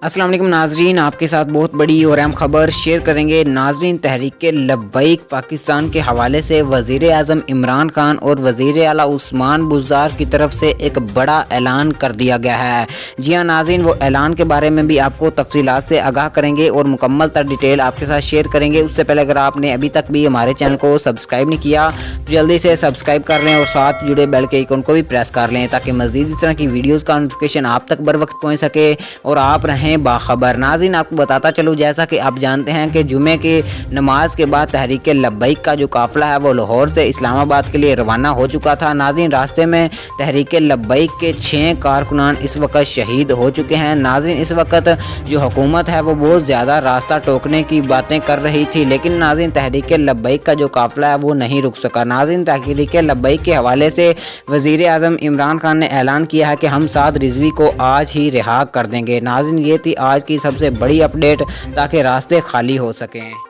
अस्सलाम वालेकुम नाजरीन, आपके साथ बहुत बड़ी और अहम खबर शेयर करेंगे। नाजरीन, तहरीक लब्बैक पाकिस्तान के हवाले से वज़ीर आज़म इमरान खान और वज़ीर आला उस्मान बुज़दार की तरफ से एक बड़ा ऐलान कर दिया गया है। जी हाँ नाजरीन, वो ऐलान के बारे में भी आपको तफसीलात से आगाह करेंगे और मुकम्मल तर डिटेल आपके साथ शेयर करेंगे। उससे पहले अगर आपने अभी तक भी हमारे चैनल को सब्सक्राइब नहीं किया तो जल्दी से सब्सक्राइब कर लें और साथ जुड़े बेल के आइकन को भी प्रेस कर लें ताकि मज़ीद इस तरह की वीडियोज़ का नोटिफिकेशन आप तक बर वक्त पहुँच सके और आप रहें बाखबर। नाज़रीन, आपको बताता चलूँ, जैसा कि आप जानते हैं कि जुमे की नमाज के बाद तहरीक लब्बैक का जो काफ़िला है वो लाहौर से इस्लामाबाद के लिए रवाना हो चुका था। नाज़रीन, रास्ते में तहरीक लब्बैक के 6 कारकुनान इस वक्त शहीद हो चुके हैं। नाज़रीन, इस वक्त जो हुकूमत है वो बहुत ज़्यादा रास्ता टोकने की बातें कर रही थी, लेकिन नाज़रीन तहरीक लब्बैक का जो काफ़िला है वो नहीं रुक सका। नाज़रीन, तहरीक लब्बैक के हवाले से वज़ीर आज़म इमरान खान ने ऐलान किया है कि हम साद रिजवी को आज ही रिहा कर देंगे। नाज़रीन, ये थी आज की सबसे बड़ी अपडेट ताकि रास्ते खाली हो सकें।